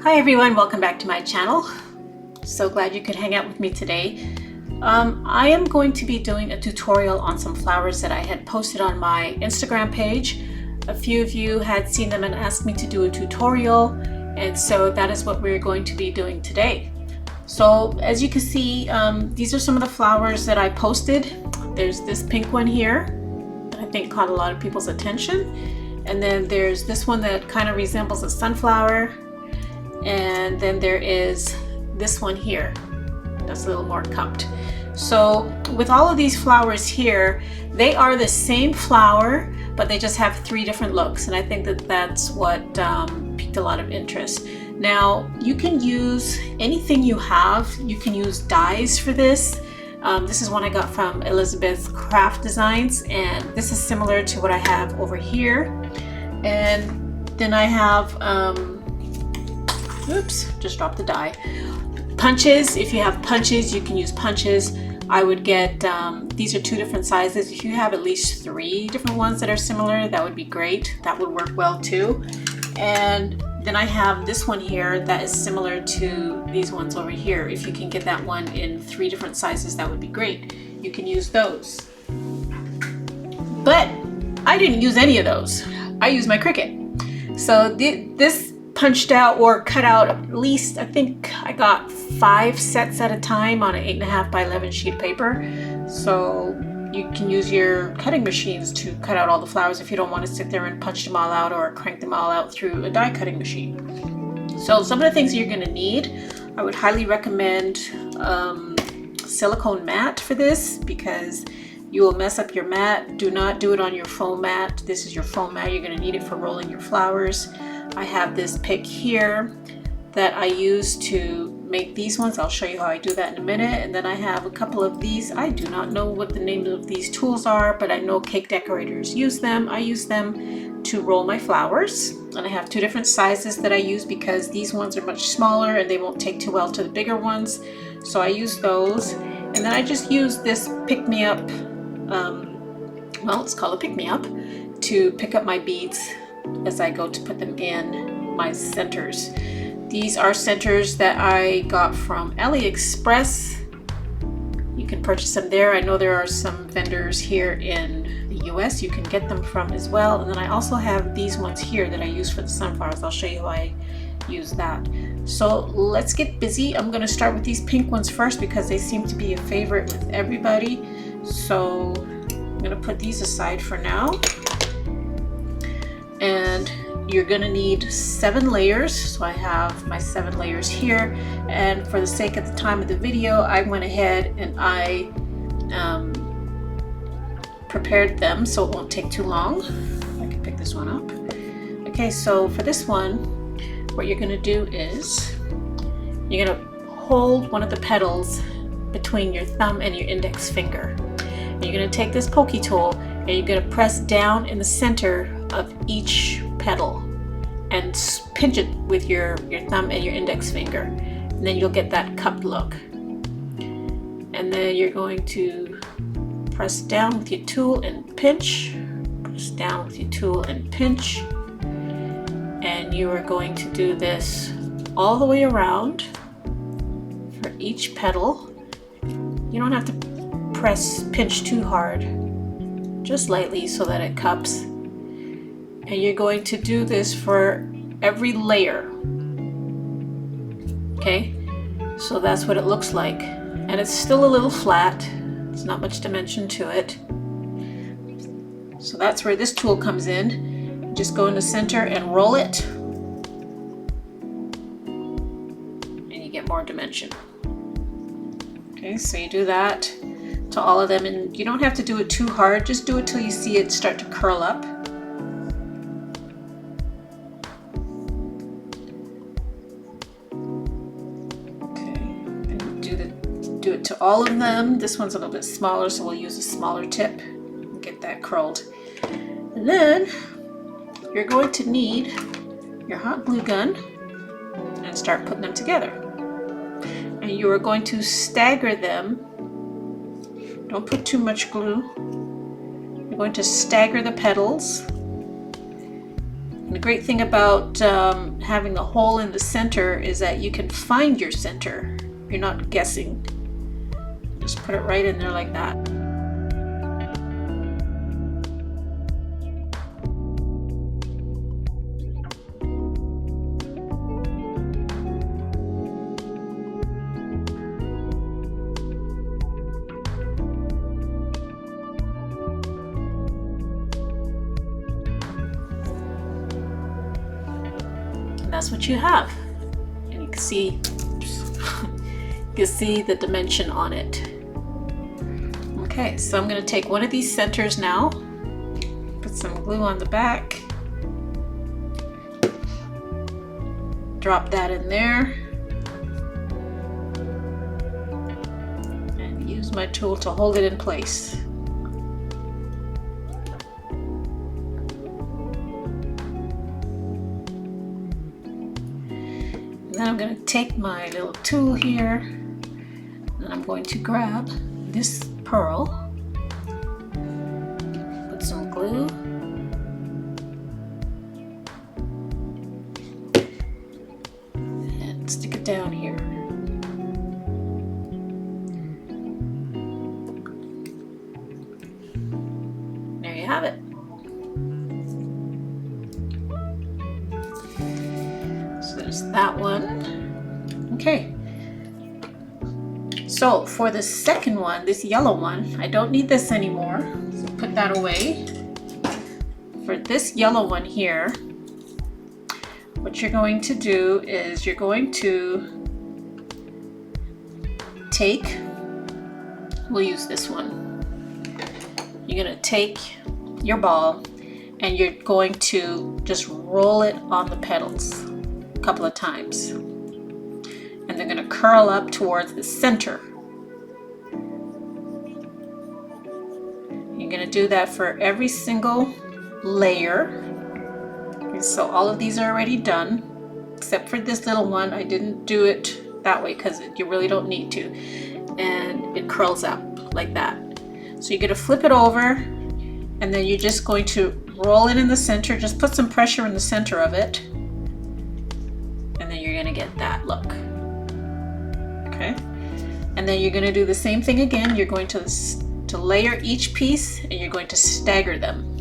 Hi everyone, welcome back to my channel. So glad you could hang out with me today. I am going to be doing a tutorial on some flowers that I had posted on my Instagram page. A few of you had seen them and asked me to do a tutorial, and so that is what we're going to be doing today. So as you can see, these are some of the flowers that I posted. There's this pink one here that I think caught a lot of people's attention. And then there's this one that kind of resembles a sunflower. And then there is this one here that's a little more cupped. So with all of these flowers here, they are the same flower, but they just have three different looks. And I think that that's what piqued a lot of interest. Now you can use anything you have. You can use dies for this. This is one I got from Elizabeth Craft Designs, and this is similar to what I have over here. And then I have oops, just dropped the die. Punches. If you have punches, you can use punches. I would get, these are two different sizes. If you have at least three different ones that are similar, that would be great. That would work well too. And then I have this one here that is similar to these ones over here. If you can get that one in three different sizes, that would be great. You can use those. But I didn't use any of those. I used my Cricut. So this punched out or cut out at least, I think I got 5 sets at a time on an 8.5 by 11 sheet of paper. So you can use your cutting machines to cut out all the flowers if you don't want to sit there and punch them all out or crank them all out through a die cutting machine. So some of the things you're going to need, I would highly recommend silicone mat for this, because you will mess up your mat. Do not do it on your foam mat. This is your foam mat. You're going to need it for rolling your flowers. I have this pick here that I use to make these ones. I'll show you how I do that in a minute. And then I have a couple of these. I do not know what the names of these tools are, but I know cake decorators use them. I use them to roll my flowers. And I have two different sizes that I use because these ones are much smaller and they won't take too well to the bigger ones. So I use those. And then I just use this pick-me-up, well, it's called a pick-me-up, to pick up my beads as I go to put them in my centers. These are centers that I got from AliExpress. You can purchase them there. I know there are some vendors here in the US you can get them from as well. And then I also have these ones here that I use for the sunflowers. I'll show you how I use that. So let's get busy. I'm going to start with these pink ones first because they seem to be a favorite with everybody. So I'm going to put these aside for now. And you're going to need 7 layers. So I have my 7 layers here, and for the sake of the time of the video, I went ahead and I prepared them so it won't take too long. I can pick this one up. Okay, so for this one, what you're going to do is you're going to hold one of the petals between your thumb and your index finger. And you're going to take this pokey tool and you're going to press down in the center of each petal and pinch it with your thumb and your index finger, and then you'll get that cupped look. And then you're going to press down with your tool and pinch, press down with your tool and pinch, and you are going to do this all the way around for each petal. You don't have to pinch too hard, just lightly so that it cups. And you're going to do this for every layer. Okay, so that's what it looks like. And it's still a little flat. There's not much dimension to it. So that's where this tool comes in. Just go in the center and roll it. And you get more dimension. Okay, so you do that to all of them. And you don't have to do it too hard. Just do it till you see it start to curl up. Do it to all of them. This one's a little bit smaller, so we'll use a smaller tip and get that curled. And then you're going to need your hot glue gun and start putting them together. And you are going to stagger them. Don't put too much glue. You're going to stagger the petals. I'm the great thing about having the hole in the center is that you can find your center. You're not guessing. Just put it right in there like that. And that's what you have. And you can see, you can see the dimension on it. Okay, so I'm going to take one of these centers now, put some glue on the back, drop that in there, and use my tool to hold it in place. And then I'm going to take my little tool here, and I'm going to grab this pearl, put some glue, and stick it down here. There you have it. So there's that one. Okay. So for the second one, this yellow one, I don't need this anymore, so put that away. For this yellow one here, what you're going to do is you're going to take, we'll use this one. You're going to take your ball and you're going to just roll it on the petals a couple of times. And they're going to curl up towards the center. You're going to do that for every single layer. And so all of these are already done, except for this little one. I didn't do it that way because you really don't need to. And it curls up like that. So you're going to flip it over, and then you're just going to roll it in the center. Just put some pressure in the center of it. And then you're going to get that look. Okay, and then you're going to do the same thing again. You're going to layer each piece and you're going to stagger them.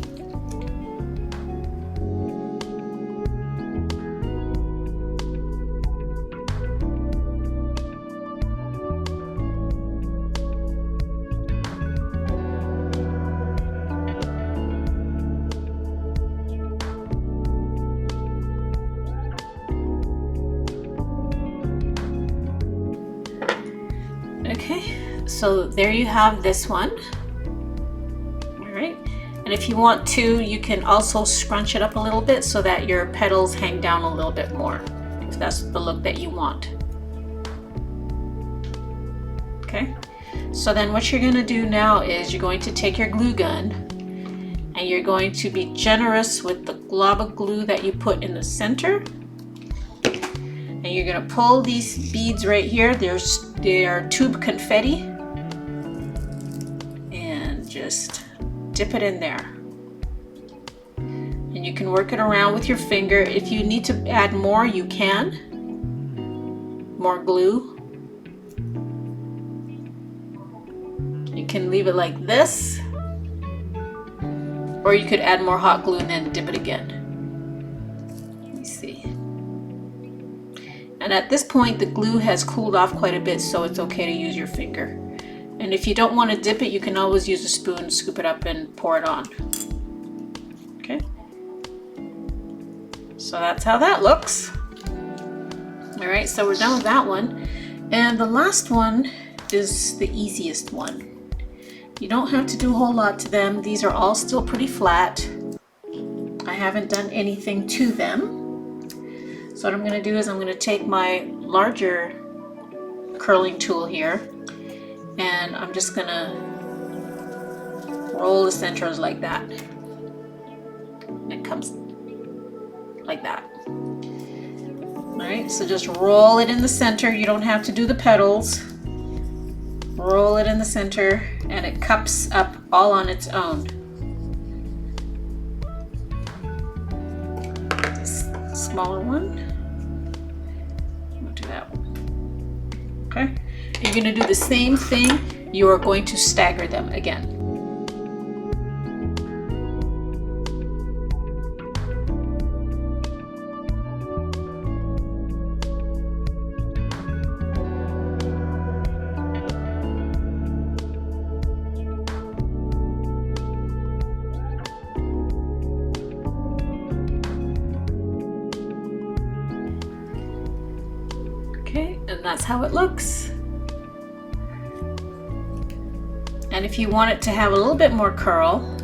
Okay, so there you have this one. All right, and if you want to, you can also scrunch it up a little bit so that your petals hang down a little bit more, if that's the look that you want. Okay, so then what you're going to do now is you're going to take your glue gun and you're going to be generous with the glob of glue that you put in the center. And you're going to pull these beads right here. They're tube confetti. And just dip it in there. And you can work it around with your finger. If you need to add more, you can. More glue. You can leave it like this. Or you could add more hot glue and then dip it again. Let me see. And at this point, the glue has cooled off quite a bit, so it's okay to use your finger. And if you don't want to dip it, you can always use a spoon, scoop it up, and pour it on. Okay. So that's how that looks. All right, so we're done with that one. And the last one is the easiest one. You don't have to do a whole lot to them. These are all still pretty flat. I haven't done anything to them. So what I'm going to do is I'm going to take my larger curling tool here and I'm just going to roll the centers like that. It comes like that. Alright, so just roll it in the center. You don't have to do the petals. Roll it in the center and it cups up all on its own. smaller one. We'll do that one. Okay. You're going to do the same thing. You are going to stagger them again. Okay, and that's how it looks. And if you want it to have a little bit more curl,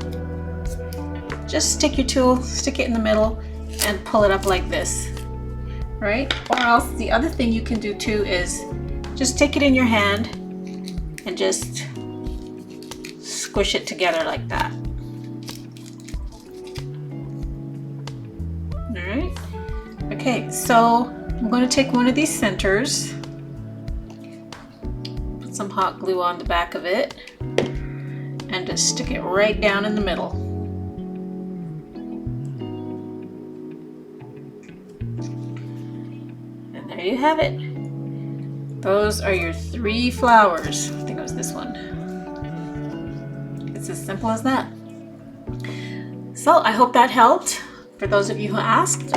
just stick your tool, stick it in the middle, and pull it up like this, right? Or else the other thing you can do too is just take it in your hand and just squish it together like that. All right. Okay, so I'm going to take one of these centers, put some hot glue on the back of it, and just stick it right down in the middle. And there you have it. Those are your 3 flowers. I think it was this one. It's as simple as that. So I hope that helped. For those of you who asked,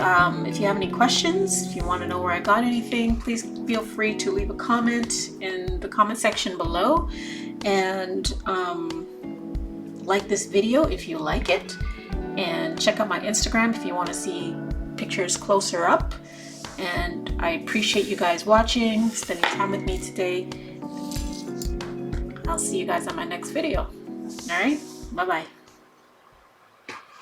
if you have any questions, if you want to know where I got anything, please feel free to leave a comment in the comment section below, and like this video if you like it, and check out my Instagram if you want to see pictures closer up. And I appreciate you guys watching, spending time with me today. I'll see you guys on my next video. All right, bye-bye.